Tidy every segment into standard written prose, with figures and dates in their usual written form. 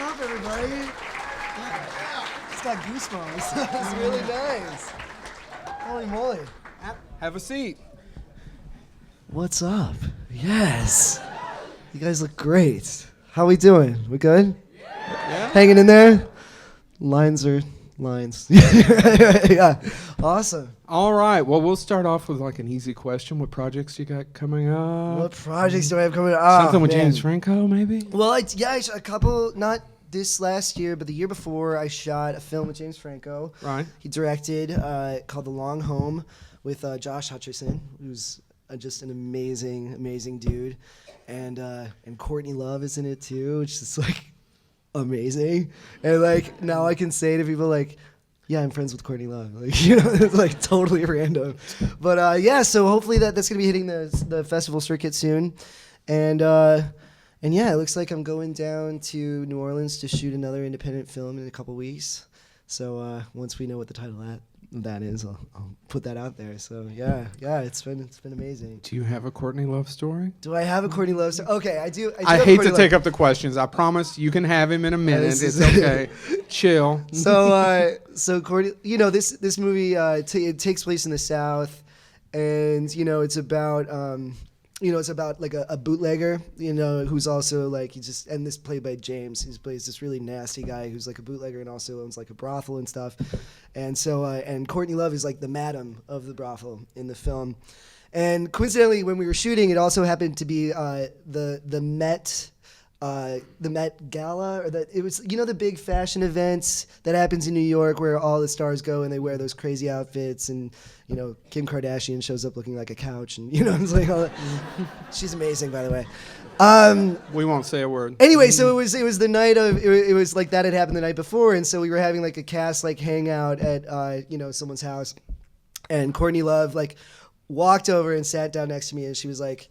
up, everybody? It's got goosebumps. It's really nice. Holy moly. Have a seat. What's up? Yes. You guys look great. How we doing? We good? Yeah. Hanging in there? Lines are lines. Yeah. Awesome. All right. Well, we'll start off with like an easy question. What projects you got coming up? What projects do I have coming up? Something with man. James Franco, maybe? Well, a couple, not this last year, but the year before, I shot a film with James Franco. Right. He directed called The Long Home with Josh Hutcherson, who's just an amazing dude. And Courtney Love is in it too, which is like amazing. And like now I can say to people like, yeah, I'm friends with Courtney Love. Like, you know, it's like totally random. But yeah, so hopefully that's gonna be hitting the festival circuit soon. And yeah, it looks like I'm going down to New Orleans to shoot another independent film in a couple weeks. So once we know what the title that is, I'll put that out there. So yeah, it's been amazing. Do you have a Courtney Love story? Do I have a Courtney Love story? Okay, I do. I hate to take up the questions. I promise you can have him in a minute. It's okay. Chill. So Courtney, you know, this movie it takes place in the South, and you know it's about like a bootlegger, you know, who's also like and this played by James. He plays this really nasty guy who's like a bootlegger and also owns like a brothel and stuff. And so and Courtney Love is like the madam of the brothel in the film. And coincidentally, when we were shooting, it also happened to be the Met Gala, or it was, you know, the big fashion events that happens in New York where all the stars go and they wear those crazy outfits, and you know, Kim Kardashian shows up looking like a couch, and you know, it's like all that. She's amazing, by the way. We won't say a word. Anyway, so it was the night of it was like that had happened the night before, and so we were having like a cast like hangout at you know, someone's house, and Courtney Love like walked over and sat down next to me, and she was like,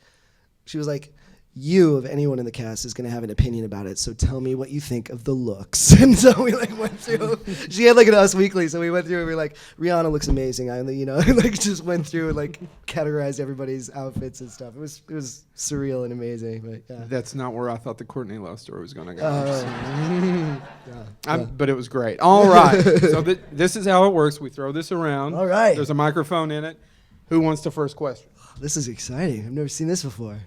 you, of anyone in the cast, is going to have an opinion about it, so tell me what you think of the looks. And so we like went through, she had like an Us Weekly, so we went through and we were like, Rihanna looks amazing. You know, like just went through and like categorized everybody's outfits and stuff. It was surreal and amazing, but yeah. That's not where I thought the Courtney Love story was going to go. Yeah. But it was great. All right. So this is how it works. We throw this around. All right. There's a microphone in it. Who wants the first question? This is exciting. I've never seen this before.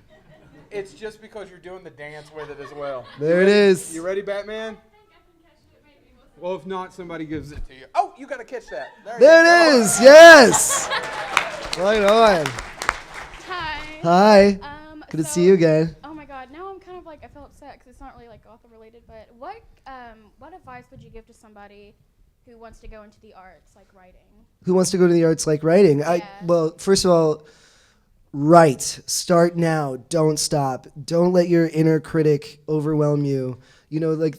It's just because you're doing the dance with it as well. There it is. You ready, Batman? Well, if not, somebody gives it to you. Oh, you got to catch that. There it is. Yes. Right on. Hi. Good to see you again. Oh my God. Now I'm kind of like, I feel upset because it's not really like Gotham related. But what advice would you give to somebody who wants to go into the arts, like writing? Who wants to go to the arts like writing? Yeah. Well, first of all, write. Start now. Don't stop. Don't let your inner critic overwhelm you. You know, like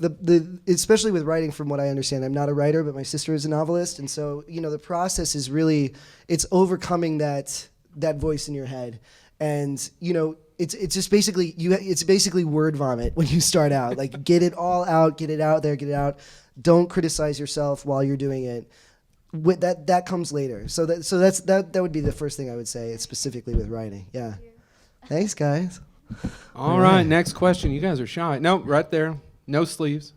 especially with writing, from what I understand, I'm not a writer, but my sister is a novelist, and so you know the process is really, it's overcoming that voice in your head, and you know it's just basically it's basically word vomit when you start out. Like get it all out, get it out there, get it out. Don't criticize yourself while you're doing it. That comes later. So that would be the first thing I would say. It's specifically with writing. Yeah. Thanks, guys. All right. Next question. You guys are shy. No, right there. No sleeves.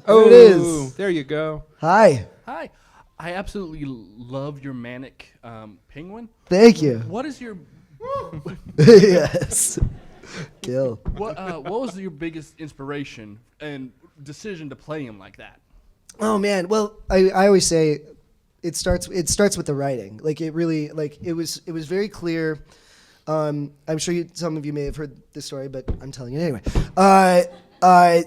Oh, it is. There you go. Hi. Hi. I absolutely love your manic penguin. Thank you. What is your Yes. Kill. what was your biggest inspiration and decision to play him like that? Oh man, well, I always say it starts with the writing. Like it really, like it was very clear. I'm sure some of you may have heard this story, but I'm telling you anyway.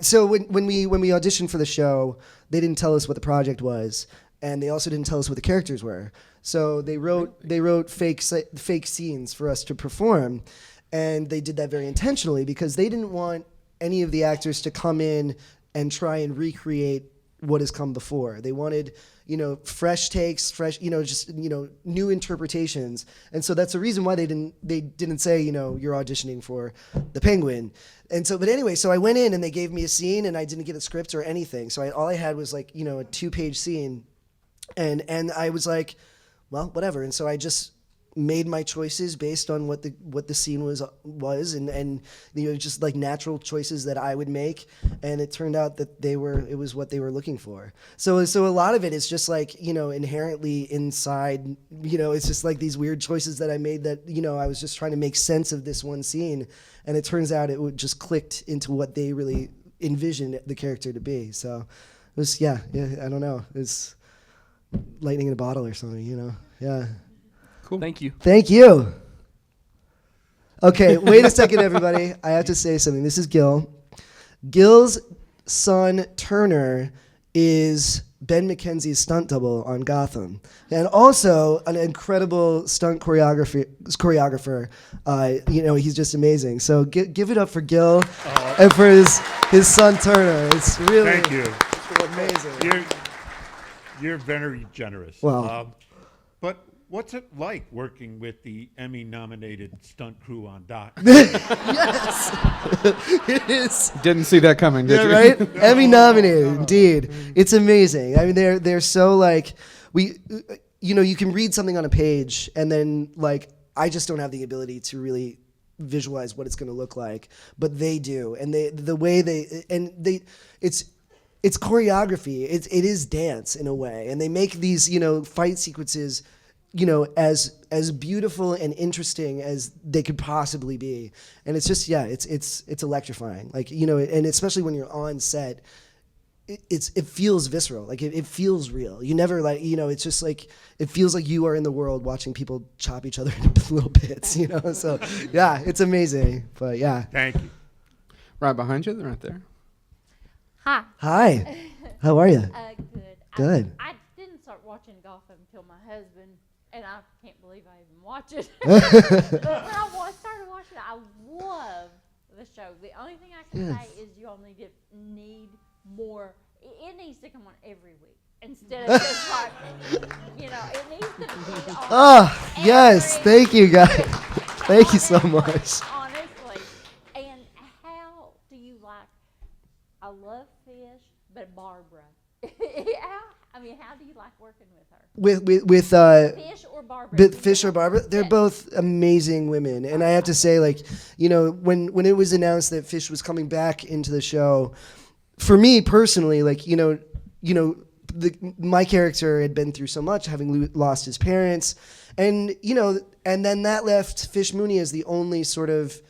So when we auditioned for the show, they didn't tell us what the project was, and they also didn't tell us what the characters were. So they wrote fake scenes for us to perform, and they did that very intentionally because they didn't want any of the actors to come in and try and recreate what has come before. They wanted, you know, fresh takes, new interpretations. And so that's the reason why they didn't say, you know, you're auditioning for the Penguin. And so, but anyway, so I went in and they gave me a scene and I didn't get a script or anything. So all I had was like, you know, a 2-page scene. And I was like, well, whatever. And so I just made my choices based on what the scene was and just like natural choices that I would make, and it turned out that it was what they were looking for. So a lot of it is just like inherently inside. It's just like these weird choices that I made that I was just trying to make sense of this one scene, and it turns out it just clicked into what they really envisioned the character to be. So it was I don't know, it was lightning in a bottle or something. Yeah. Cool. Thank you. Thank you. Okay, wait a second, everybody. I have to say something. This is Gil. Gil's son, Turner, is Ben McKenzie's stunt double on Gotham, and also an incredible stunt choreographer. He's just amazing. So give it up for Gil and for his son, Turner. It's really Thank you. amazing. You're very generous. Well. But what's it like working with the Emmy-nominated stunt crew on Doc? Yes, it is. Didn't see that coming, did you? Right? Emmy nominated, indeed. It's amazing. I mean, they're so like you can read something on a page, and then like I just don't have the ability to really visualize what it's going to look like, but they do, and it's choreography. It is dance in a way, and they make these fight sequences as beautiful and interesting as they could possibly be. And it's just it's electrifying. Like and especially when you're on set, it feels visceral. Like it feels real. You never it's just like it feels like you are in the world watching people chop each other into little bits. So yeah, it's amazing. But yeah. Thank you. Right behind you, right there. Hi. How are you? Good. Good. I didn't start watching Gotham until my husband, and I can't believe I even watch it. But when I started watching it, I love the show. The only thing I can say is you all need more. It needs to come on every week instead of just like, it needs to be on. Oh, yes. Thank you, guys. Thank you so much. Honestly. And how do you like, I love Fish, but Barbara. How do you like working with her? With Fish or Barbara? Fish or Barbara, they're both amazing women, and I have to say, when it was announced that Fish was coming back into the show, for me personally, my character had been through so much, having lost his parents, and then that left Fish Mooney as the only sort of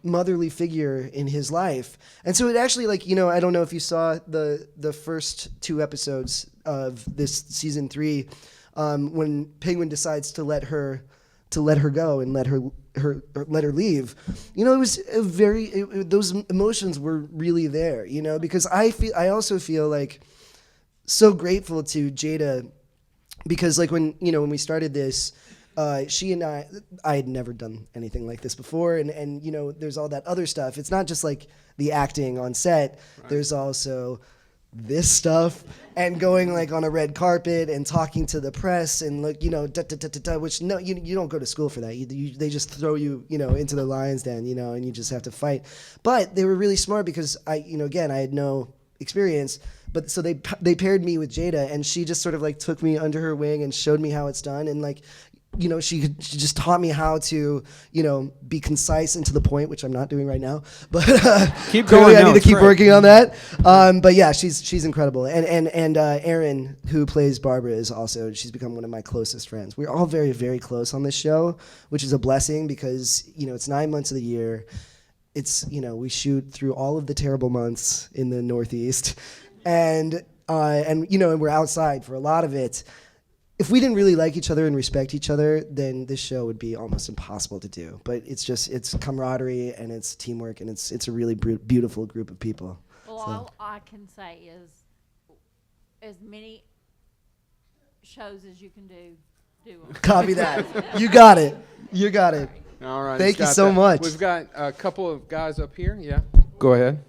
motherly figure in his life. And so it actually I don't know if you saw the first 2 episodes of this season 3, when Penguin decides to let her go and let her leave. It was those emotions were really there, because I also feel like so grateful to Jada, because when we started this, she and I had never done anything like this before, and there's all that other stuff. It's not just like the acting on set. Right. There's also this stuff, and going on a red carpet and talking to the press, and which you don't go to school for that. They just throw you into the lion's den, and you just have to fight. But they were really smart, because I had no experience. But so they paired me with Jada, and she just sort of took me under her wing and showed me how it's done, and she just taught me how to, be concise and to the point, which I'm not doing right now. But keep going. I need to keep working on that. But yeah, she's incredible. And Erin, who plays Barbara, she's become one of my closest friends. We're all very, very close on this show, which is a blessing, because it's 9 months of the year. It's we shoot through all of the terrible months in the Northeast, and we're outside for a lot of it. If we didn't really like each other and respect each other, then this show would be almost impossible to do. But it's camaraderie, and it's teamwork, and it's a really beautiful group of people. Well, all I can say is, as many shows as you can do them. Copy that. You got it. You got it. All right. Thank you so much. We've got a couple of guys up here. Yeah. Go ahead.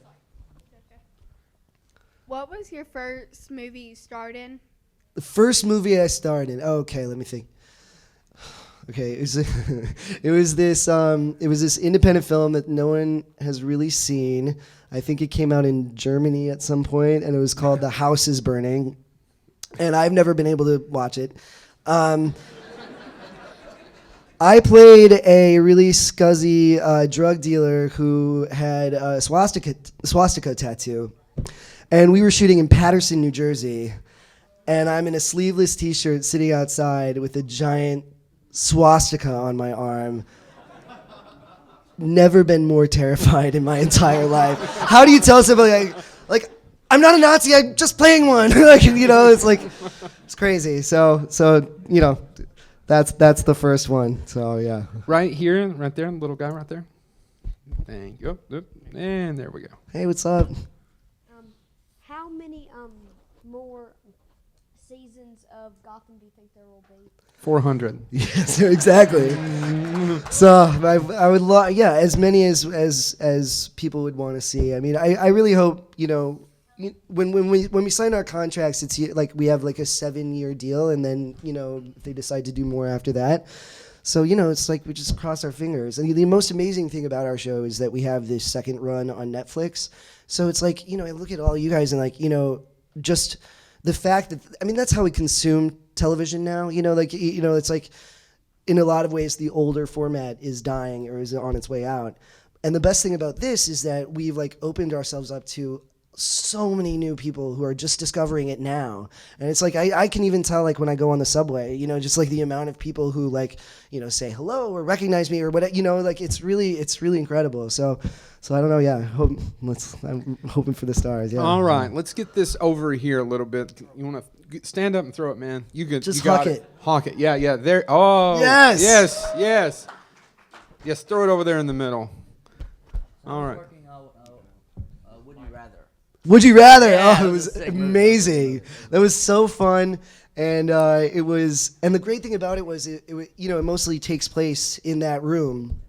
What was your first movie you starred in? The first movie I starred in. Okay, let me think. Okay, it was this independent film that no one has really seen. I think it came out in Germany at some point, and it was called The House is Burning. And I've never been able to watch it. I played a really scuzzy drug dealer who had a swastika tattoo. And we were shooting in Paterson, New Jersey. And I'm in a sleeveless T-shirt sitting outside with a giant swastika on my arm. Never been more terrified in my entire life. How do you tell somebody like I'm not a Nazi, I'm just playing one? Like, you know, it's like, it's crazy. So you know, that's the first one. So yeah. Right here, right there, the little guy right there. Thank you. And there we go. Hey, what's up? How many more seasons of Gotham do you think there will be? 400. Yes, exactly. So I would as many as people would want to see. I mean, I really hope, you know, when we sign our contracts, it's like we have like a 7-year deal, and then, you know, if they decide to do more after that. So, you know, it's like we just cross our fingers. And the most amazing thing about our show is that we have this second run on Netflix. So it's like, you know, I look at all you guys and like, you know, just the fact that, I mean, that's how we consume television now. You know, like, you know, it's like in a lot of ways the older format is dying or is on its way out. And the best thing about this is that we've like opened ourselves up to so many new people who are just discovering it now. And it's like I can even tell, like, when I go on the subway, you know, just like the amount of people who, like, you know, say hello or recognize me or what, you know, like it's really incredible. So I don't know, yeah. I'm hoping for the stars. Yeah. All right, let's get this over here a little bit. You want to stand up and throw it, man? You good? Just you got huck it. Hawk it. Yeah. There. Oh. Yes. Yes. Throw it over there in the middle. All right. Would you rather? Yeah, Oh, it was amazing. That was so fun, and it was. And the great thing about it was, it you know, it mostly takes place in that room,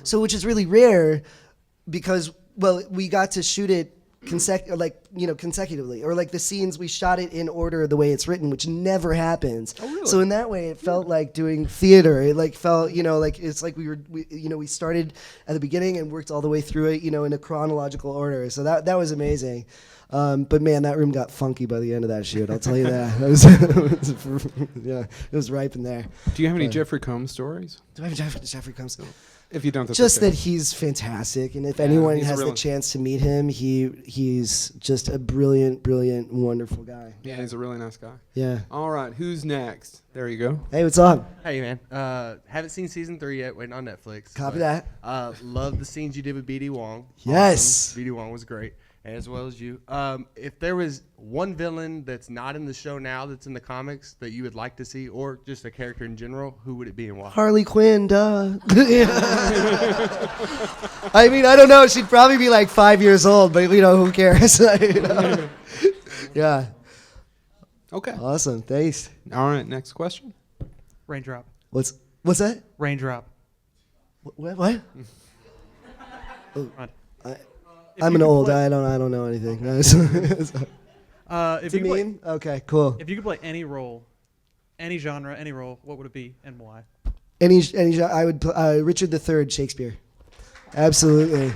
so which is really rare, because we got to shoot it consecutively, or like the scenes we shot it in order the way it's written, which never happens. Oh, really? So in that way, it felt like doing theater. It like felt, you know, like it's like we started at the beginning and worked all the way through it, you know, in a chronological order. So that was amazing. But man, that room got funky by the end of that shoot. I'll tell you that. Yeah, it was ripe in there. Do you have any Jeffrey Combs stories? Do I have Jeffrey Combs? If you don't, that's just okay. that he's fantastic, and if anyone he's has the chance to meet him, he's just a brilliant, wonderful guy. Yeah, he's a really nice guy. Yeah. All right, who's next? There you go. Hey, what's up? Hey, man. Haven't seen season 3 yet. Waiting on Netflix. Copy but, that. Love the scenes you did with B.D. Wong. Yes. Awesome. B.D. Wong was great, as well as you. If there was one villain that's not in the show now that's in the comics that you would like to see, or just a character in general, who would it be and why? Harley Quinn, duh. I mean, I don't know. She'd probably be like 5 years old, but, you know, who cares? You know? Yeah. Okay. Awesome. Thanks. All right, next question. Raindrop. What's that? Raindrop. What? Run. I'm an old guy. I don't know anything. If It's a you could play, meme? Okay, cool. if you could play any role, any genre, any role, what would it be and why? I would Richard III, Shakespeare. Absolutely.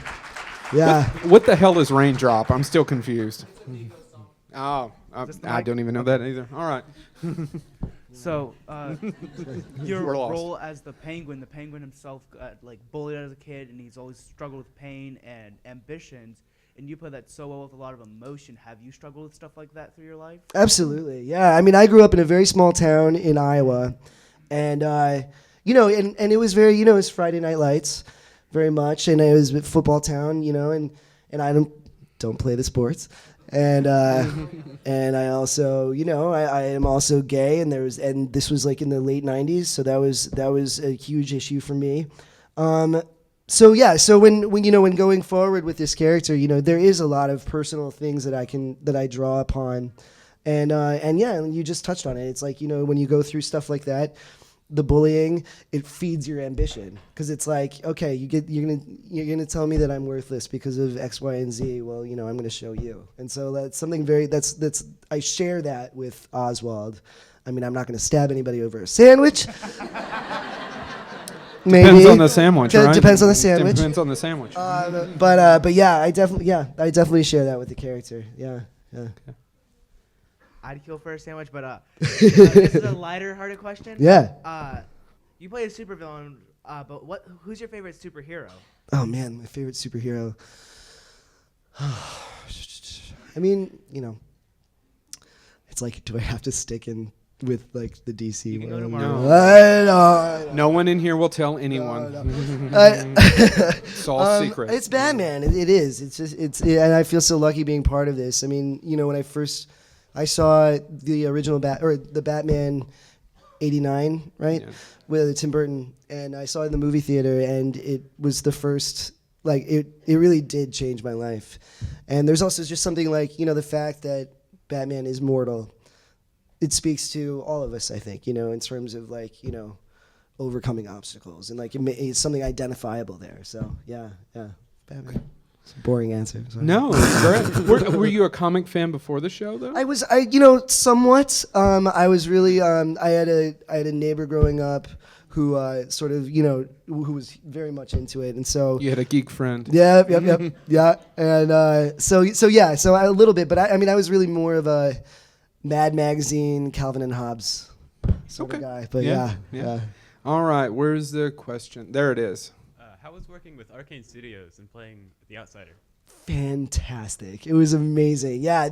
Yeah. What the hell is Raindrop? I'm still confused. Oh, this the I mic? don't even know that either. All right. So, your We're lost. role as the Penguin himself got like bullied as a kid, and he's always struggled with pain and ambitions. And you play that so well with a lot of emotion. Have you struggled with stuff like that through your life? Absolutely. Yeah. I mean, I grew up in a very small town in Iowa, and you know, and it was very, you know, it was Friday Night Lights, very much, and it was a football town, you know, and I don't play the sports. And and I also, you know, I am also gay, and this was like in the late 90s, so that was a huge issue for me. So yeah, so when you know, when going forward with this character, you know, there is a lot of personal things that I draw upon, and yeah, and you just touched on it. It's like, you know, when you go through stuff like that, the bullying, it feeds your ambition, because it's like, okay, you're gonna tell me that I'm worthless because of X, Y, and Z. Well, you know, I'm gonna show you, and so that's something that's I share that with Oswald. I mean, I'm not gonna stab anybody over a sandwich. Maybe. Depends on the sandwich, right? Depends on the sandwich. Depends on the sandwich. But yeah, I definitely share that with the character. Yeah. I'd kill for a sandwich, but this is a lighter-hearted question. Yeah. You play a supervillain, but who's your favorite superhero? Oh man, my favorite superhero. I mean, it's like, do I have to stick in with like the DC? You can go to one? Marvel. I know. No one in here will tell anyone. No. It's all secret. It's Batman. It is. It's just and I feel so lucky being part of this. I mean, when I saw the original the Batman '89, right, with Tim Burton, and I saw it in the movie theater, and it was the first. Like it really did change my life. And there's also just something like the fact that Batman is mortal. It speaks to all of us, I think, in terms of like overcoming obstacles, and like it's something identifiable there. So yeah, Batman. It's a boring answer. Sorry. No, it's great. Were you a comic fan before the show, though? I was, somewhat. I was really. I had a neighbor growing up who sort of, who was very much into it, and so You had a geek friend. yeah, and so a little bit, but I mean, I was really more of a Mad Magazine, Calvin and Hobbes sort of guy. But yeah. All right, where's the question? There it is. How was working with Arcane Studios and playing The Outsider? Fantastic! It was amazing. Yeah. I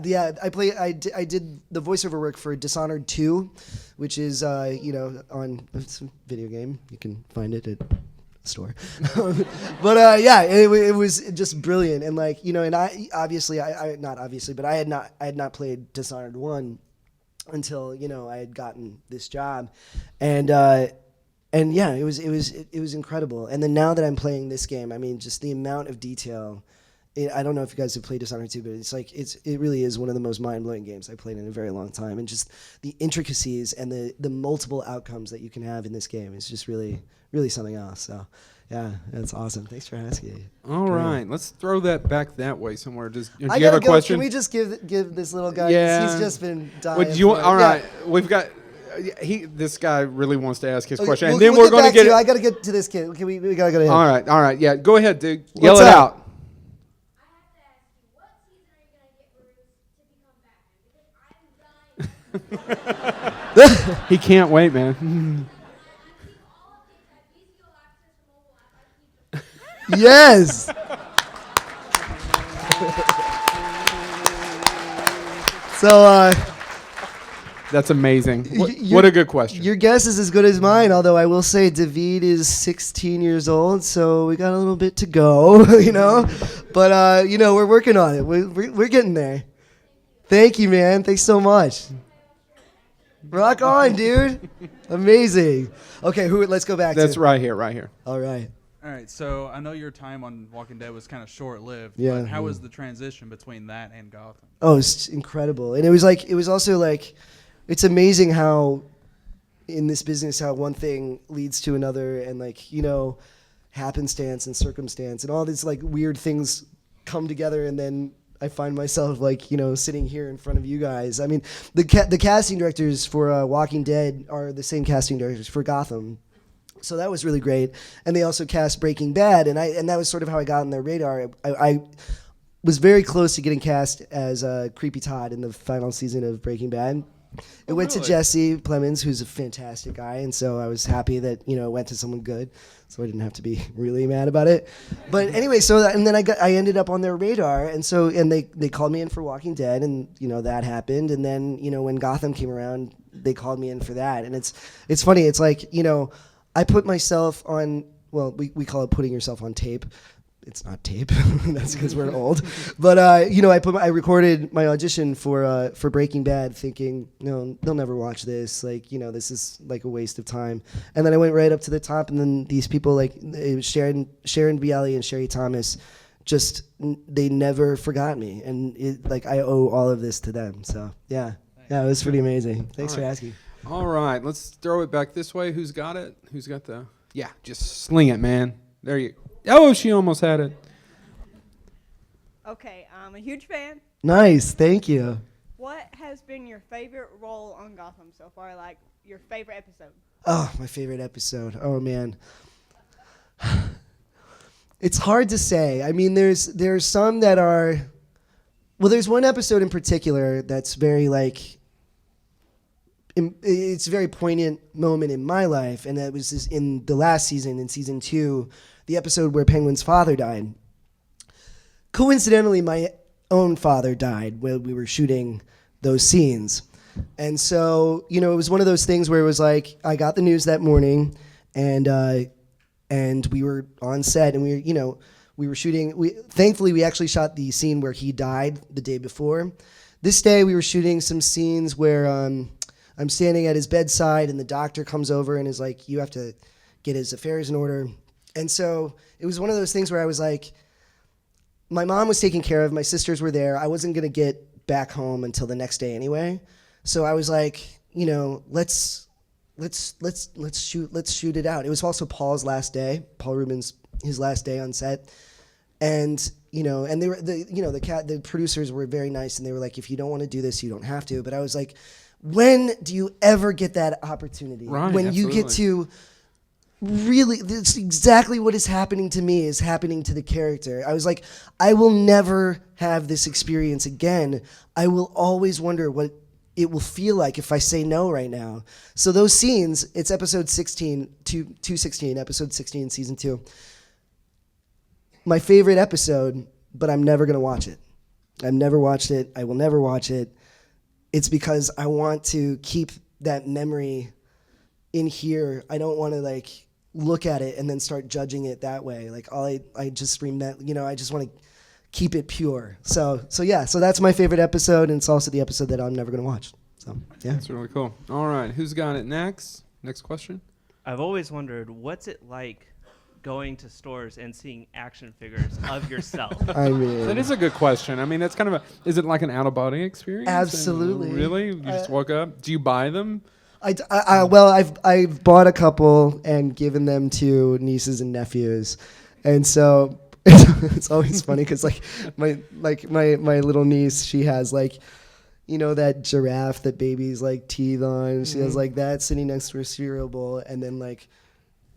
did the voiceover work for Dishonored 2, which is on it's a video game. You can find it at the store. But it was just brilliant. And like and I obviously not obviously, but I had not played Dishonored 1 until I had gotten this job, and yeah, it was incredible. And then now that I'm playing this game, I mean, just the amount of detail. I don't know if you guys have played Dishonored 2, but it's like it really is one of the most mind-blowing games I've played in a very long time. And just the intricacies and the multiple outcomes that you can have in this game is just really, really something else. So, yeah, that's awesome. Thanks for asking. All right, let's throw that back that way somewhere. Do you I have a gotta go. question? Can we just give this little guy? Yeah. He's just been dying. All right, we've got. This guy really wants to ask his question, and we'll then we're going to get. I gotta get to this kid. We gotta go to him. All right, yeah. Go ahead, dude. Yell What's it up? out. He can't wait, man. Yes. So that's amazing. What a good question. Your guess is as good as mine, although I will say David is 16 years old, so we got a little bit to go, But we're working on it. We're getting there. Thank you, man. Thanks so much. Rock on, dude. Amazing. Okay, let's go back That's to. right here. All right. All right, so I know your time on Walking Dead was kind of short-lived. Yeah. But how was the transition between that and Gotham? Oh, it's incredible. And it was also like, it's amazing how in this business, how one thing leads to another, and like, happenstance and circumstance and all these like weird things come together, and then I find myself like, sitting here in front of you guys. I mean, the casting directors for Walking Dead are the same casting directors for Gotham. So that was really great. And they also cast Breaking Bad, and that was sort of how I got on their radar. I was very close to getting cast as Creepy Todd in the final season of Breaking Bad. It went to Jesse Plemons, who's a fantastic guy, and so I was happy that it went to someone good, so I didn't have to be really mad about it. But anyway, and then I ended up on their radar, and they called me in for Walking Dead, and that happened, and then when Gotham came around, they called me in for that, and it's funny. It's like I put myself on. Well, we call it putting yourself on tape. It's not tape. That's because we're old. But I recorded my audition for Breaking Bad, thinking, no, they'll never watch this. Like, this is like a waste of time. And then I went right up to the top, and then these people like Sharon Bialy and Sherry Thomas, just they never forgot me, and I owe all of this to them. So yeah, it was pretty amazing. Thanks for asking. All right, let's throw it back this way. Who's got it? Who's got the? Yeah, just sling it, man. There you. Oh, she almost had it. Okay, I'm a huge fan. Nice, thank you. What has been your favorite role on Gotham so far? Like your favorite episode? Oh, my favorite episode. Oh man, it's hard to say. I mean, there's some that are. Well, there's one episode in particular that's very like. it's a very poignant moment in my life, and that was in the last season, in season 2, the episode where Penguin's father died. Coincidentally, my own father died when we were shooting those scenes. And so, it was one of those things where it was like, I got the news that morning, and we were on set, and we were shooting. Thankfully, we actually shot the scene where he died the day before. This day, we were shooting some scenes where I'm standing at his bedside, and the doctor comes over and is like, you have to get his affairs in order. And so it was one of those things where I was like, my mom was taken care of, my sisters were there. I wasn't going to get back home until the next day anyway. So I was like, let's shoot it out. It was also Paul's last day, Paul Rubin's his last day on set. And and they were the producers were very nice, and they were like, if you don't want to do this, you don't have to. But I was like, when do you ever get that opportunity? Right, when absolutely. you get to really, that's exactly what is happening to me is happening to the character. I was like, I will never have this experience again. I will always wonder what it will feel like if I say no right now. So those scenes, it's episode 16, 216, episode 16, season 2. My favorite episode, but I'm never going to watch it. I've never watched it. I will never watch it. It's because I want to keep that memory in here. I don't want to look at it and then start judging it that way. I just I just want to keep it pure. So that's my favorite episode, and it's also the episode that I'm never going to watch. So yeah, That's really cool. All right, who's got it next? Next question. I've always wondered, what's it like going to stores and seeing action figures of yourself? I mean, That is a good question. I mean, that's kind of is it like an out-of-body experience? Absolutely. Really? You just woke up? Do you buy them? I've bought a couple and given them to nieces and nephews, and so it's always funny because my little niece, she has that giraffe that babies teeth on. She has that sitting next to her cereal bowl, and then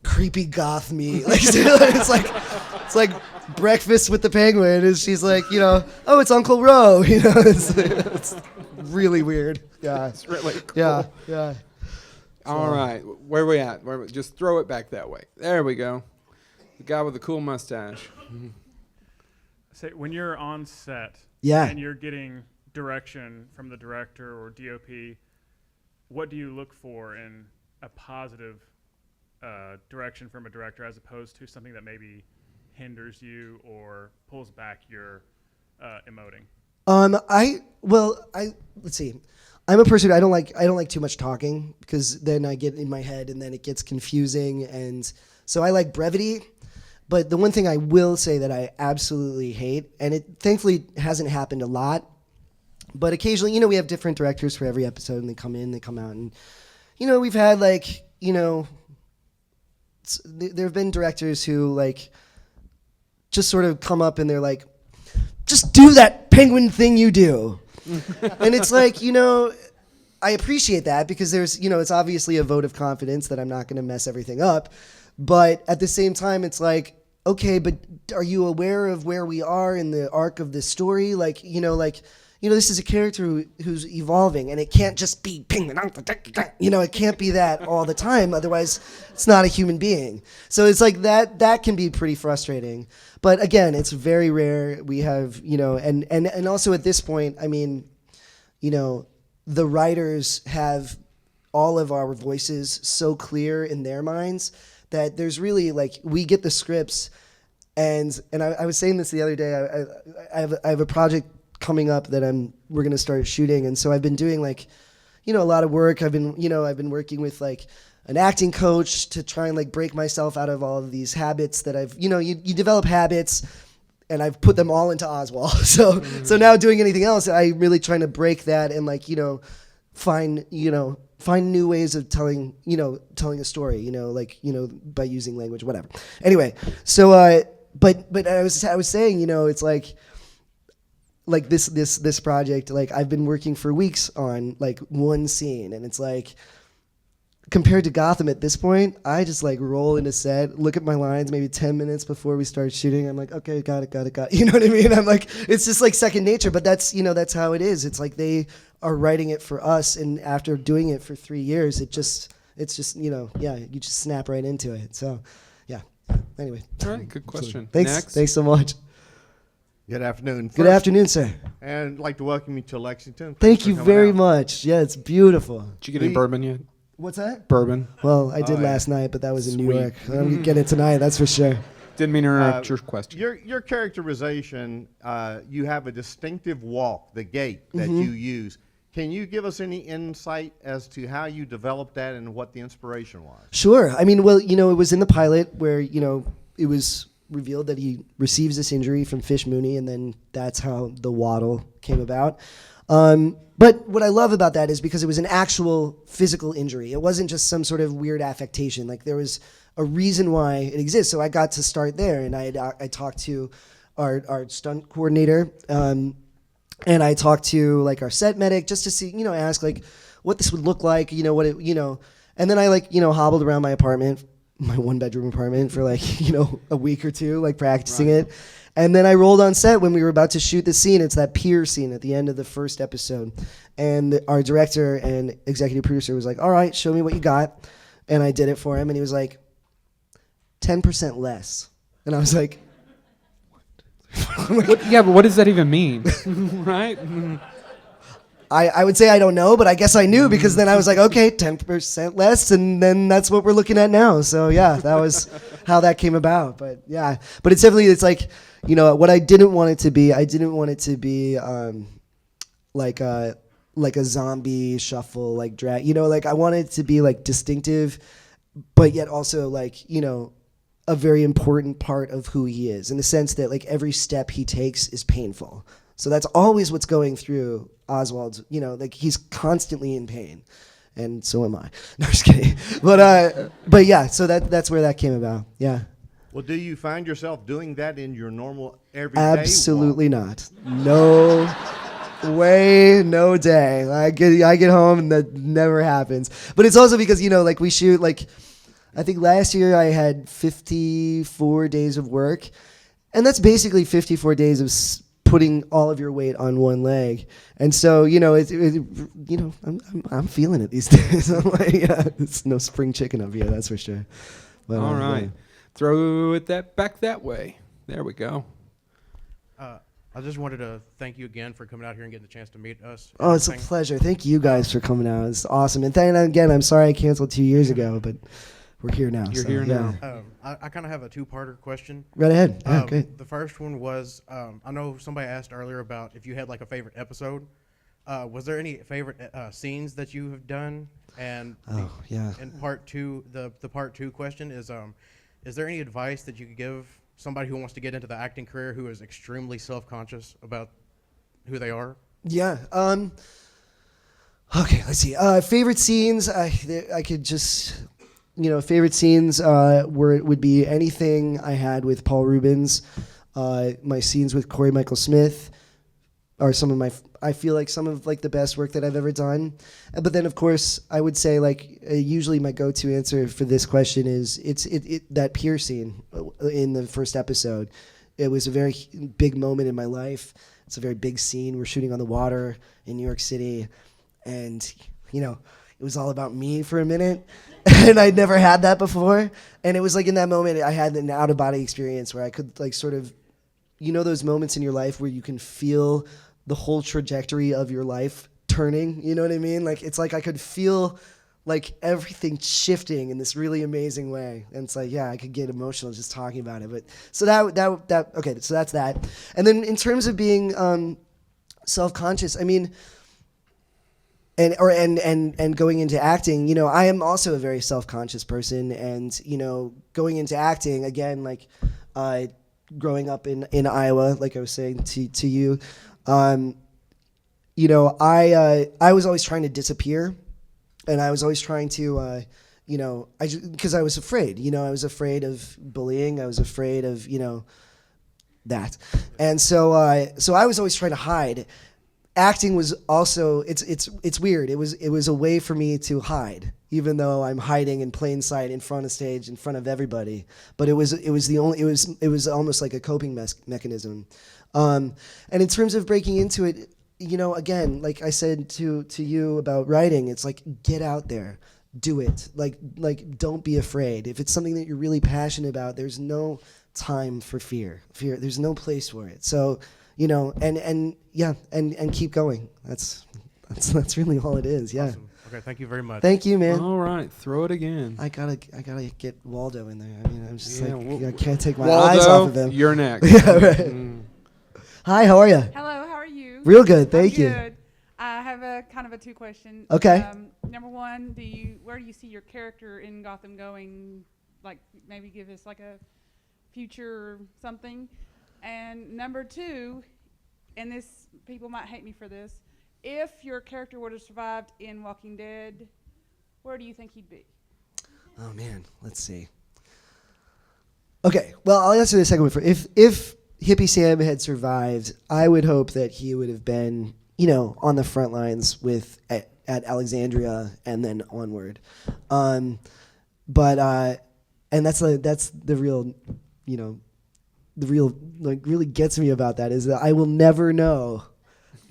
creepy goth meat. It's like breakfast with the penguin. And she's like, oh, it's Uncle Ro. It's really weird. Yeah, It's really cool. Yeah. All right, where are we at? Just throw it back that way. There we go. The guy with the cool mustache. Say, when you're on set Yeah. and you're getting direction from the director or DOP, what do you look for in a positive direction from a director as opposed to something that maybe hinders you or pulls back your emoting? Let's see. I'm a person I don't like too much talking because then I get in my head and then it gets confusing, and so I like brevity. But the one thing I will say that I absolutely hate, and it thankfully hasn't happened a lot, but occasionally, we have different directors for every episode, and they come in, they come out, and we've had there have been directors who just sort of come up and they're like, just do that penguin thing you do. And it's I appreciate that because there's, it's obviously a vote of confidence that I'm not going to mess everything up. But at the same time, it's okay, but are you aware of where we are in the arc of this story? This is a character who's evolving, and it can't just be penguin. It can't be that all the time. Otherwise, it's not a human being. So it's that can be pretty frustrating. But again, it's very rare. We have, and also at this point, I mean, the writers have all of our voices so clear in their minds that there's really we get the scripts, and I was saying this the other day. I have a project coming up that we're going to start shooting, and so I've been doing a lot of work. I've been working with an acting coach to try and break myself out of all of these habits that I've you develop habits, and I've put them all into Oswald. So now doing anything else, I'm really trying to break that and find new ways of telling a story, by using language, whatever. Anyway, so but I was saying, it's this project, I've been working for weeks on one scene, and it's compared to Gotham at this point, I just roll into set, look at my lines maybe 10 minutes before we start shooting. I'm okay, got it. You know what I mean? I'm it's just second nature, but that's, that's how it is. It's they are writing it for us, and after doing it for 3 years, it's just you just snap right into it. So, yeah. Anyway. All right, good question. Thanks. Next. Thanks so much. Good afternoon. Good afternoon, sir. And I'd like to welcome you to Lexington. Thanks Thank for you coming very out. much. Yeah, it's beautiful. Did you get any bourbon yet? What's that? Bourbon. Well, I did Oh, yeah. last night, but that was in New Sweet. York. I'm going to get it tonight, that's for sure. Didn't mean to interrupt your question. Your characterization, you have a distinctive walk, the gait that Mhm. you use. Can you give us any insight as to how you developed that and what the inspiration was? Sure. I mean, well, it was in the pilot where, it was revealed that he receives this injury from Fish Mooney, and then that's how the waddle came about. But what I love about that is because it was an actual physical injury. It wasn't just some sort of weird affectation. Like, there was a reason why it exists. So I got to start there, and I talked to our stunt coordinator, and I talked to like our set medic just to see, ask like what this would look like, and then I hobbled around my apartment, my 1-bedroom apartment for like, a week or two, like practicing it. And then I rolled on set when we were about to shoot the scene. It's that pier scene at the end of the first episode. And our director and executive producer was like, all right, show me what you got. And I did it for him. And he was like, 10% less. And I was like, Yeah, but what does that even mean? Right? I would say I don't know, but I guess I knew, because then I was like, okay, 10% less, and then that's what we're looking at now. So yeah, that was how that came about. But yeah, but it's definitely, it's like, what I didn't want it to be, like a zombie shuffle, like drag, like I wanted it to be like distinctive, but yet also like, a very important part of who he is, in the sense that like every step he takes is painful. So that's always what's going through Oswald's, like he's constantly in pain, and so am I. No, just kidding. But yeah, so that's where that came about. Yeah. Well, do you find yourself doing that in your normal everyday Absolutely not. No way, no day. I get home and that never happens. But it's also because, like we shoot, like I think last year I had 54 days of work, and that's basically 54 days of putting all of your weight on one leg. And so, I'm feeling it these days. I'm like, yeah, it's no spring chicken up here, that's for sure. But, all right. yeah. Throw it back that way. There we go. I just wanted to thank you again for coming out here and getting the chance to meet us. Oh, it's a pleasure. Thank you guys for coming out. It's awesome. And then again, I'm sorry I canceled 2 years ago, but we're here now. You're so, here yeah. now. I kind of have a two-parter question. Right ahead. Yeah, great. The first one was, I know somebody asked earlier about if you had like a favorite episode. Was there any favorite scenes that you have done? And yeah. And part two, the part two question is there any advice that you could give somebody who wants to get into the acting career who is extremely self-conscious about who they are? Yeah. Okay, let's see. Favorite scenes, I could just, favorite scenes would be anything I had with Paul Rubens. My scenes with Corey Michael Smith are some of the best work that I've ever done. But then, of course, I would say usually my go-to answer for this question is that pier scene in the first episode. It was a very big moment in my life. It's a very big scene. We're shooting on the water in New York City, and it was all about me for a minute, and I'd never had that before. And it was like in that moment I had an out-of-body experience where I could sort of, those moments in your life where you can feel the whole trajectory of your life turning, you know what I mean? Like, it's like I could feel like everything shifting in this really amazing way. And it's like, yeah, I could get emotional just talking about it. But so okay, so that's that. And then in terms of being self-conscious, I mean, and going into acting, I am also a very self-conscious person, and going into acting again, like growing up in Iowa, like I was saying to you, I was always trying to disappear, and I was always trying to, because I was afraid. I was afraid of bullying. I was afraid of that, and so I was always trying to hide. Acting was also it's weird. It was a way for me to hide, even though I'm hiding in plain sight in front of stage, in front of everybody. But it was almost like a coping mechanism. And in terms of breaking into it, again, like I said to you about writing, it's like, get out there, do it. Like don't be afraid. If it's something that you're really passionate about, there's no time for fear. There's no place for it. So, and keep going. That's really all it is. Yeah. Awesome. Okay, thank you very much. Thank you, man. All right, throw it again. I gotta get Waldo in there. I mean, I'm just Yeah, I can't take my Waldo, eyes off of him. you're next. Yeah, right. Hi, how are you? Hello, how are you? Real good, thank you. Good. I have a kind of a 2 question. Okay. Number one, where do you see your character in Gotham going? Like maybe give us like a future something. And number 2, and this people might hate me for this, if your character would have survived in Walking Dead, where do you think he'd be? Oh man, let's see. Okay, well, I'll answer the second one first. If Hippie Sam had survived, I would hope that he would have been, on the front lines at Alexandria and then onward. And that's the real, really gets me about that is that I will never know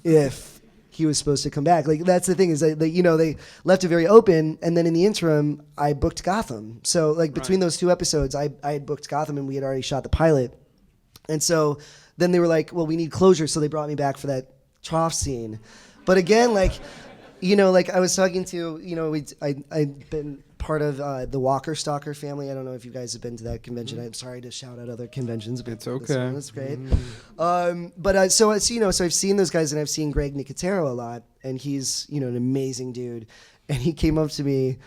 if he was supposed to come back. Like, that's the thing is that, they left it very open, and then in the interim, I booked Gotham. So, between those 2 episodes, I had booked Gotham, and we had already shot the pilot. And so then they were like, well, we need closure, so they brought me back for that trough scene. But again, I was talking to, I'd been part of the Walker Stalker family. I don't know if you guys have been to that convention. I'm sorry to shout out other conventions, but it's okay. That's great. So I've seen those guys, and I've seen Greg Nicotero a lot, and he's an amazing dude. And he came up to me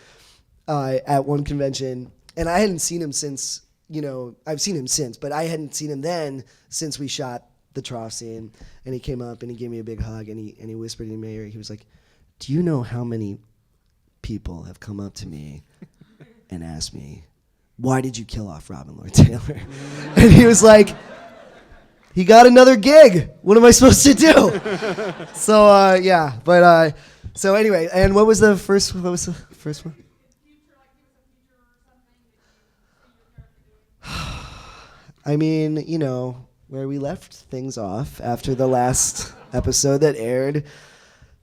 at one convention, and I hadn't seen him since. I've seen him since, but I hadn't seen him then since we shot the trough scene. And he came up and he gave me a big hug, and he whispered in my ear. He was like, "Do you know how many people have come up to me and asked me, why did you kill off Robin Lord Taylor?" And he was like, "He got another gig. What am I supposed to do?" So yeah, but so anyway, and what was the first one? I mean, where we left things off after the last episode that aired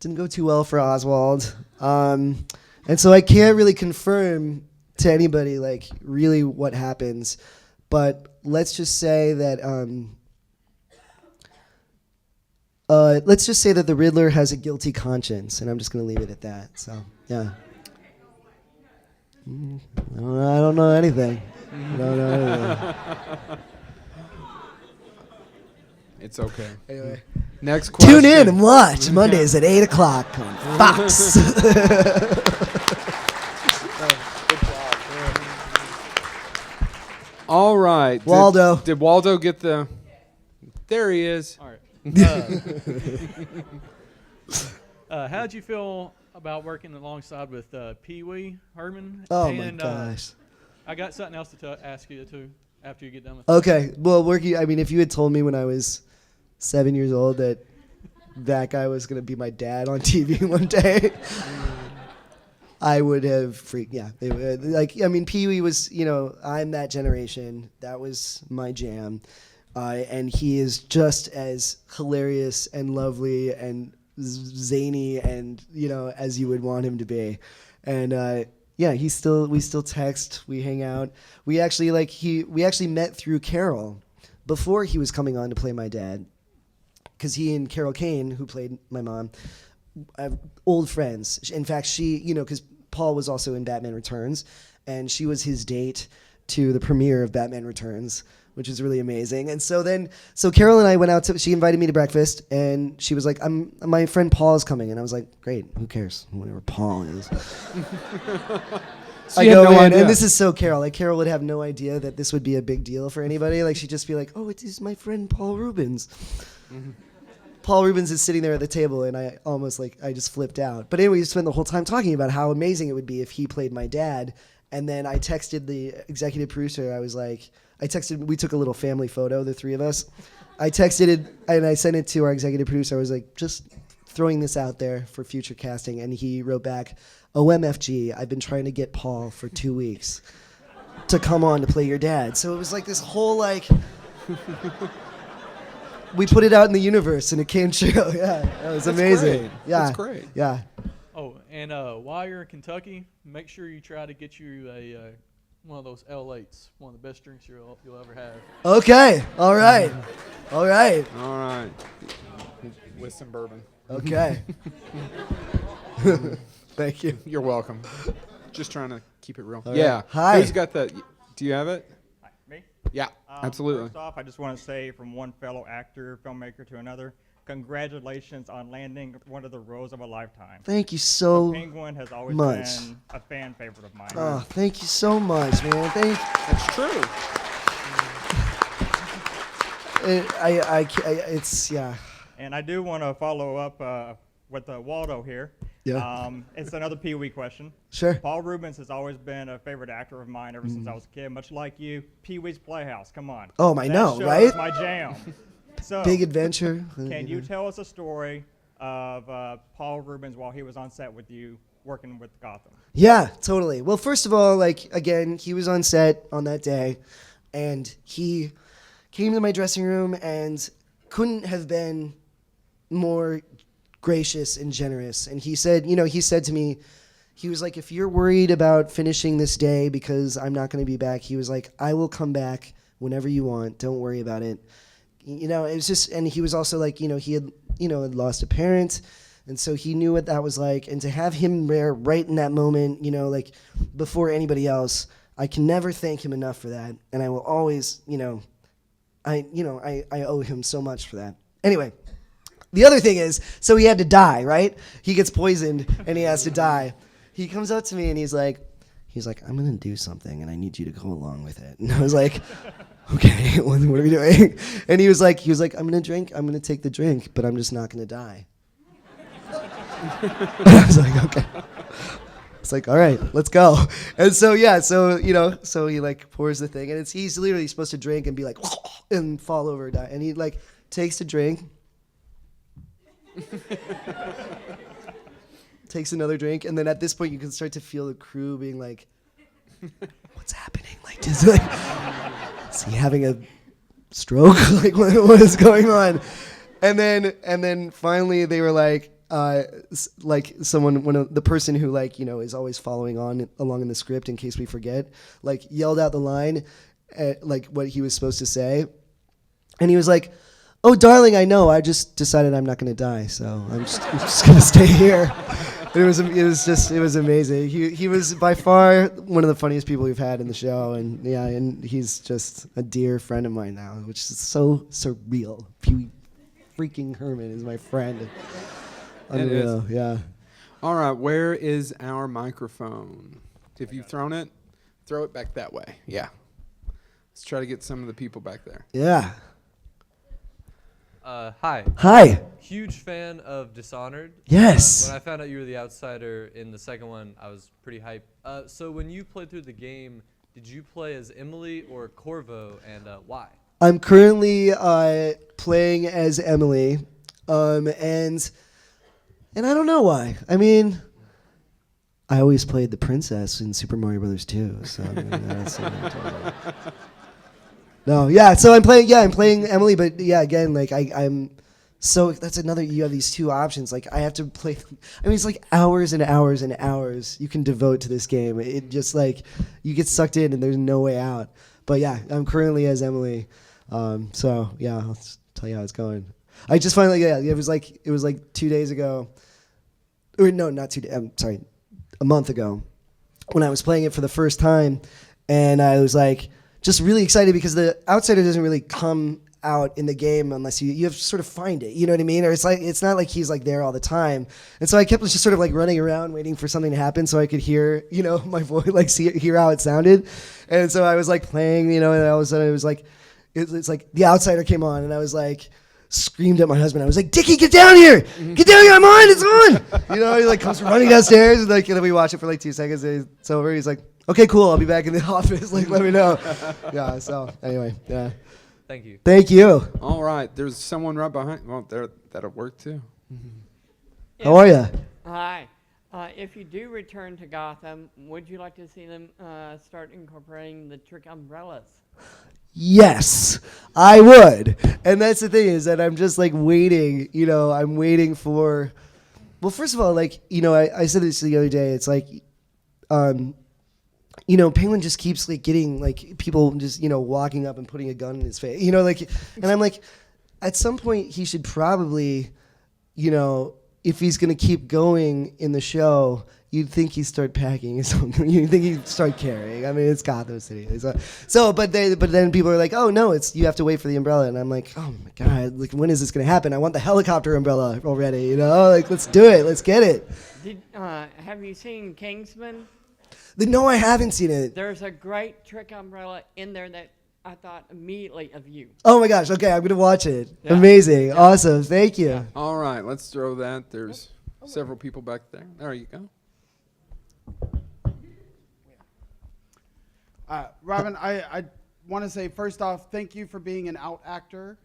didn't go too well for Oswald. And so I can't really confirm to anybody, really what happens. But let's just say that the Riddler has a guilty conscience, and I'm just going to leave it at that. So, yeah. I don't know anything. It's okay. Anyway. Next question. Tune in and watch Mondays at 8 o'clock on Fox. All right. Waldo. Did Waldo get the... There he is. All right. How'd you feel about working alongside with Pee Wee Herman? Oh, my gosh. I got something else to ask you, too, after you get done with Okay. Well, if you had told me when I was 7 years old that guy was going to be my dad on TV one day, I would have freaked. Yeah. Pee Wee was, I'm that generation. That was my jam. And he is just as hilarious and lovely and zany and, as you would want him to be. And, yeah, we still text, we hang out. We actually met through Carol before he was coming on to play my dad. Because he and Carol Kane, who played my mom, old friends. In fact, she, because Paul was also in Batman Returns, and she was his date to the premiere of Batman Returns, which is really amazing. And so Carol and I went out she invited me to breakfast, and she was like, my friend Paul is coming. And I was like, great, who cares? Whatever Paul is. I go in, and this is so Carol. Carol would have no idea that this would be a big deal for anybody. She'd just be like, oh, it is my friend Paul Rubens. Mm-hmm. Paul Rubens is sitting there at the table, and I almost I just flipped out. But anyway, we spent the whole time talking about how amazing it would be if he played my dad. And then I texted the executive producer. We took a little family photo, the three of us. I texted it, and I sent it to our executive producer. I was like, just throwing this out there for future casting. And he wrote back, OMFG, I've been trying to get Paul for 2 weeks to come on to play your dad. So it was this whole we put it out in the universe and it came true. Yeah, that was That's amazing. great. Yeah, That's great. Yeah. Oh, and while you're in Kentucky, make sure you try to get you a one of those L8s, one of the best drinks you'll ever have. Okay. All right. All right. All right. With some bourbon. Okay. Thank you. You're welcome. Just trying to keep it real. All Yeah. right. Hi. Who's got the? Do you have it? Me? Yeah. Absolutely. First off, I just want to say from one fellow actor, filmmaker to another, congratulations on landing one of the roles of a lifetime. Thank you so The Penguin has always much. been a fan favorite of mine. Oh, thank you so much, man. That's true. It's yeah. And I do want to follow up with Waldo here. Yeah. It's another Pee Wee question. Sure. Paul Rubens has always been a favorite actor of mine ever since I was a kid, much like you. Pee Wee's Playhouse, come on. Oh, I That know, show right? is my jam. So, Big Adventure. Can you tell us a story of Paul Rubens while he was on set with you working with Gotham? Yeah, totally. Well, first of all, like, again, he was on set on that day, and he came to my dressing room and couldn't have been more gracious and generous. And he said, he said to me, he was like, if you're worried about finishing this day because I'm not going to be back, he was like, I will come back whenever you want. Don't worry about it. It was just, and he was also like, he had, had lost a parent. And so he knew what that was like. And to have him there right in that moment, like before anybody else, I can never thank him enough for that. And I will always, I owe him so much for that. Anyway, the other thing is, so he had to die, right? He gets poisoned and he has to die. He comes up to me and he's like, I'm going to do something and I need you to go along with it. And I was like, okay, what are we doing? And he was like, I'm going to take the drink, but I'm just not going to die. I was like, okay. It's like, all right, let's go. And so, yeah, so he like pours the thing and he's literally supposed to drink and be like, and fall over and die. And he like takes the drink, takes another drink, and then at this point you can start to feel the crew being like, what's happening? Like, is he having a stroke? Like, what is going on? And then finally they were like the person who is always following along in the script in case we forget, like yelled out the line, like what he was supposed to say, and he was like, "Oh, darling, I know. I just decided I'm not going to die, so I'm just going to stay here." It was amazing. He was by far one of the funniest people we've had in the show, and he's just a dear friend of mine now, which is so surreal. Pee-wee freaking Herman is my friend. Unreal, yeah. All right, where is our microphone? If you've thrown it, throw it back that way. Yeah. Let's try to get some of the people back there. Yeah. Hi. Hi. Huge fan of Dishonored. Yes. When I found out you were the outsider in the second one, I was pretty hyped. So when you played through the game, did you play as Emily or Corvo, and why? I'm currently playing as Emily, and I don't know why. I mean, I always played the princess in Super Mario Brothers 2, so I mean, that's no, yeah. So I'm playing Emily, but yeah, again, like I'm. So that's another. You have these two options. Like I have to play. I mean, it's like hours and hours and hours you can devote to this game. It just like you get sucked in and there's no way out. But yeah, I'm currently as Emily. So yeah, I'll tell you how it's going. I just finally it was like 2 days ago. Or no, not 2 days. I'm sorry, a month ago, when I was playing it for the first time, and I was like just really excited because the outsider doesn't really come out in the game unless you have to sort of find it, you know what I mean? Or it's not like he's like there all the time. And so I kept just sort of like running around waiting for something to happen so I could hear, my voice, like hear how it sounded. And so I was like playing, and all of a sudden it was like, it's like the outsider came on and I was like, screamed at my husband. I was like, Dickie, get down here! Get down here! I'm on! It's on! He like comes running downstairs and then we watch it for like 2 seconds. And it's over. He's like, okay, cool. I'll be back in the office. Like, let me know. Yeah. So anyway, yeah. Thank you. Thank you. All right. There's someone right behind. Well, that'll work too. How are you? Hi. If you do return to Gotham, would you like to see them start incorporating the trick umbrellas? Yes. I would. And that's the thing, is that I'm just like waiting, I'm waiting for, well, first of all, like, I said this the other day, it's like, Penguin just keeps like getting like people just, walking up and putting a gun in his face, and I'm like, at some point he should probably, if he's going to keep going in the show, you'd think he'd start packing or something. You'd think he'd start carrying. I mean, it's Gotham City. But then people are like, oh no, you have to wait for the umbrella. And I'm like, oh my God, like when is this going to happen? I want the helicopter umbrella already, like let's do it. Let's get it. Have you seen Kingsman? No, I haven't seen it. There's a great trick umbrella in there that I thought immediately of you. Oh my gosh, okay, I'm going to watch it. Yeah. Amazing, awesome, thank you. All right, let's throw that. There's several people back there. There you go. Robin, I want to say first off, thank you for being an out actor.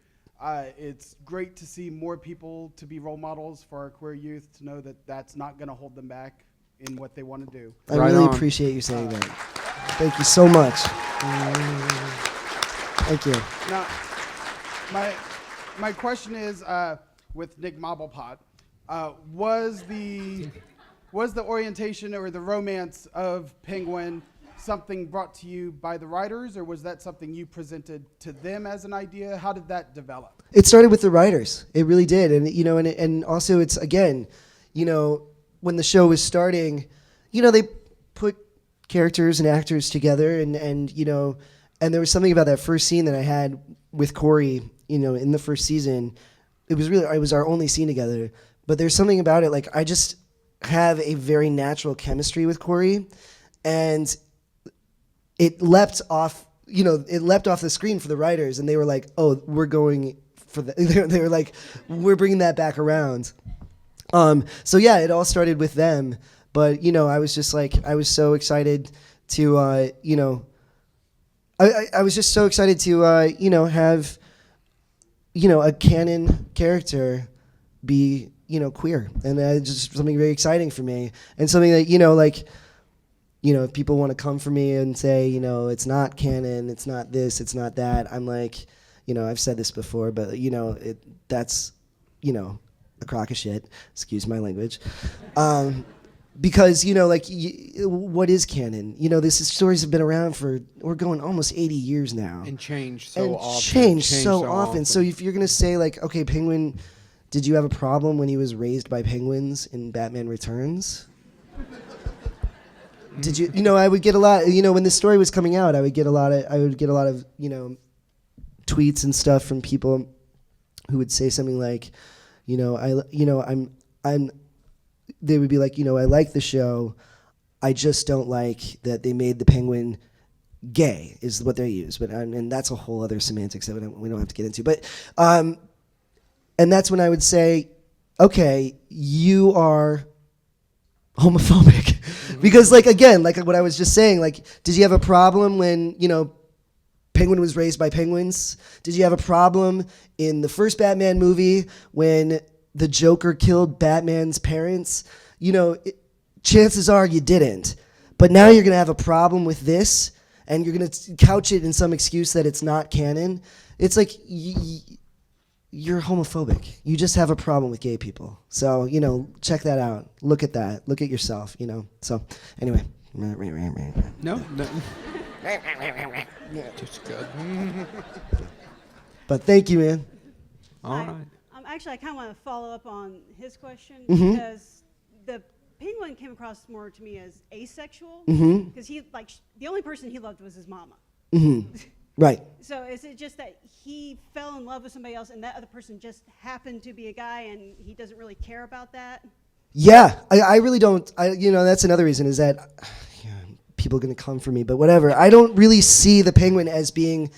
It's great to see more people to be role models for our queer youth, to know that that's not going to hold them back in what they want to do. I really appreciate you saying that. Thank you so much. Thank you. Now, my question is, with Nick Cobblepot, was the orientation or the romance of Penguin something brought to you by the writers, or was that something you presented to them as an idea? How did that develop? It started with the writers. It really did. And, and also it's, again, when the show was starting, they put characters and actors together and there was something about that first scene that I had with Corey, in the first season. It was our only scene together, but there's something about it. Like, I just have a very natural chemistry with Corey, and it leapt off the screen for the writers, and they were like, oh, we're going for the, they were like, we're bringing that back around. So yeah, it all started with them, but I was just like, I was so excited to, I was just so excited to, have, a canon character be, queer, and just something very exciting for me, and something that, if people want to come for me and say, it's not canon, it's not this, it's not that, I'm like, I've said this before, but that's, a crock of shit, excuse my language, because what is canon? These stories have been around we're going almost 80 years now, and change so often. Change so often. So if you're gonna say like, okay, Penguin, did you have a problem when he was raised by penguins in Batman Returns? Did you? I would get a lot. When this story was coming out, I would get a lot of tweets and stuff from people who would say something like, they would be like, I like the show, I just don't like that they made the Penguin gay, is what they use. But and that's a whole other semantics that we don't have to get into. But and that's when I would say, okay, you are homophobic. Because again, what I was just saying, did you have a problem when, Penguin was raised by penguins? Did you have a problem in the first Batman movie when the Joker killed Batman's parents? Chances are you didn't. But now you're going to have a problem with this, and you're going to couch it in some excuse that it's not canon. It's like you're homophobic. You just have a problem with gay people. So, check that out. Look at that. Look at yourself, So, anyway. No. Just good. But thank you, man. All right. Actually, I kind of want to follow up on his question, Mhm. because the Penguin came across more to me as asexual, Mhm. because he the only person he loved was his mama. Right. So is it just that he fell in love with somebody else and that other person just happened to be a guy and he doesn't really care about that? Yeah, I really don't. That's another reason, is that people are going to come for me, but whatever. I don't really see the Penguin as being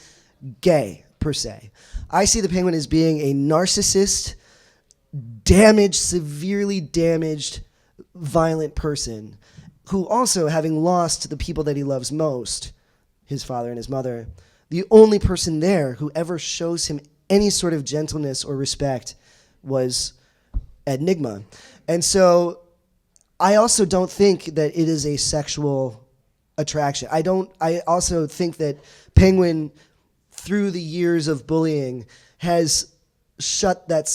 gay, per se. I see the Penguin as being a narcissist, severely damaged, violent person who also, having lost the people that he loves most, his father and his mother, the only person there who ever shows him any sort of gentleness or respect was Enigma. And so I also don't think that it is a sexual attraction. I also think that Penguin through the years of bullying has shut that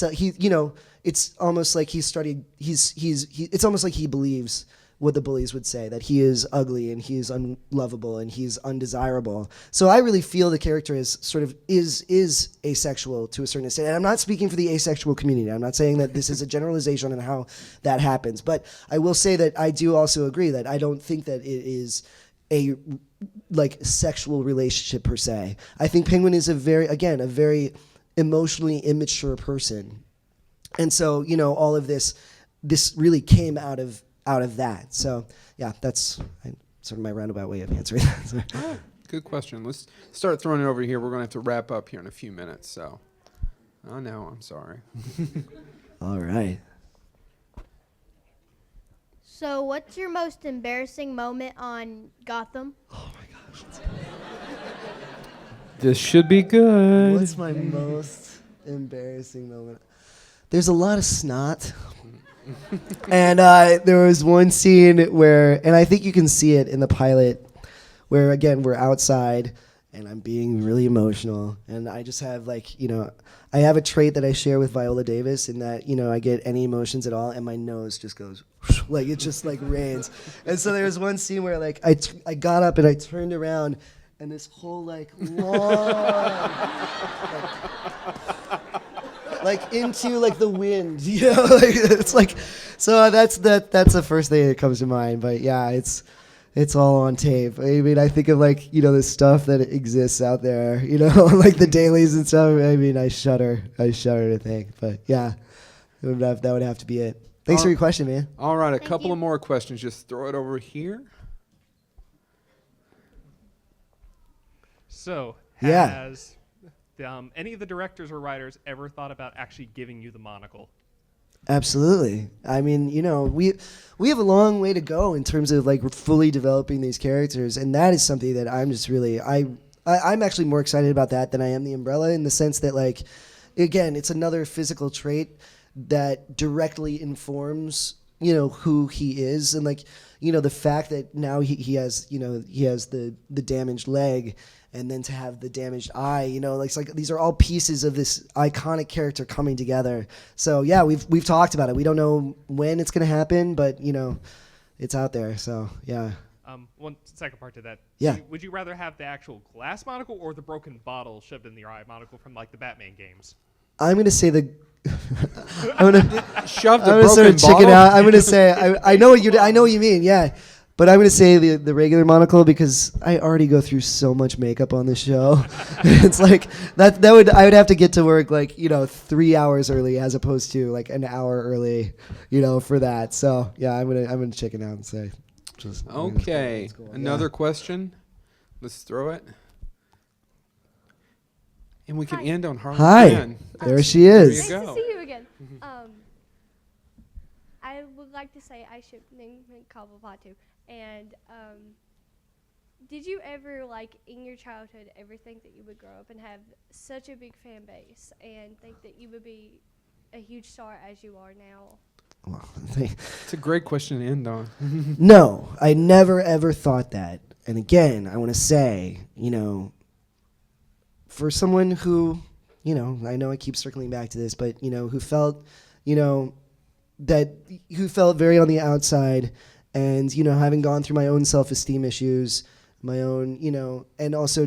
it's almost like it's almost like he believes what the bullies would say, that he is ugly and he is unlovable and he's undesirable. So I really feel the character is sort of is asexual to a certain extent. And I'm not speaking for the asexual community. I'm not saying that this is a generalization on how that happens. But I will say that I do also agree that I don't think that it is a sexual relationship per se. I think Penguin is a very emotionally immature person. And so, all of this really came out of that. So, yeah, that's sort of my roundabout way of answering that. Good question. Let's start throwing it over here. We're going to have to wrap up here in a few minutes. So, oh no, I'm sorry. All right. So, what's your most embarrassing moment on Gotham? Oh my gosh. This should be good. What's my most embarrassing moment? There's a lot of snot. And there was one scene where, and I think you can see it in the pilot, where again we're outside and I'm being really emotional, and I just have I have a trait that I share with Viola Davis in that I get any emotions at all and my nose just goes it just rains. And so there was one scene where I got up and I turned around and this whole long into the wind, it's so that's the first thing that comes to mind. But yeah, it's all on tape. I mean, I think of the stuff that exists out there, the dailies and stuff. I mean, I shudder to think. But yeah, that would have to be it. Thanks for your question, man. All right, a couple of more questions. Just throw it over here. So, has any of the directors or writers ever thought about actually giving you the monocle? Absolutely. I mean, we have a long way to go in terms of fully developing these characters, and that is something that I'm just really I'm actually more excited about that than I am the umbrella, in the sense that again, it's another physical trait that directly informs who he is, and the fact that now he has the damaged leg, and then to have the damaged eye, these are all pieces of this iconic character coming together. So yeah, we've talked about it. We don't know when it's going to happen, but it's out there. So yeah. One second part to that. Yeah. Would you rather have the actual glass monocle or the broken bottle shoved in your eye monocle from the Batman games? I'm going to say I'm gonna shoved I'm a gonna sort of broken chicken bottle? out. I'm gonna say I know what you mean, yeah. But I'm gonna say the regular monocle, because I already go through so much makeup on this show. It's I would have to get to work 3 hours early as opposed to an hour early, for that. So yeah, I'm gonna chicken out and say just okay. Cool. Another question. Let's throw it. And we can end on Harley Hi. Quinn. There she is. Nice to see you again. I would like to say I ship Cobblepot too. And did you ever, in your childhood, ever think that you would grow up and have such a big fan base and think that you would be a huge star as you are now? Well, it's a great question to end on. No, I never ever thought that. And again, I want to say, for someone who, I know I keep circling back to this, but who felt, who felt very on the outside, and having gone through my own self-esteem issues, my own, and also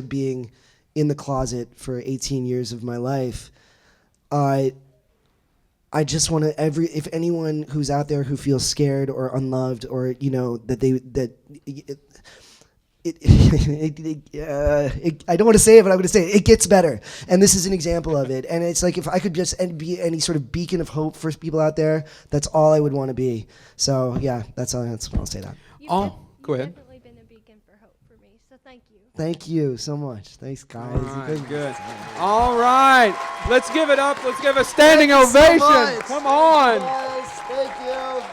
being in the closet for 18 years of my life, I just want to if anyone who's out there who feels scared or unloved, or I don't want to say it, but I'm going to say it gets better. And this is an example of it. And it's if I could just be any sort of beacon of hope for people out there, that's all I would want to be. So yeah, that's what I'll say that. Go ahead. You've definitely been a beacon for hope for me. So thank you. Thank you so much. Thanks, guys. All right, good. All right. Let's give it up. Let's give a standing Thank you so ovation. much. Come on. Guys, thank you.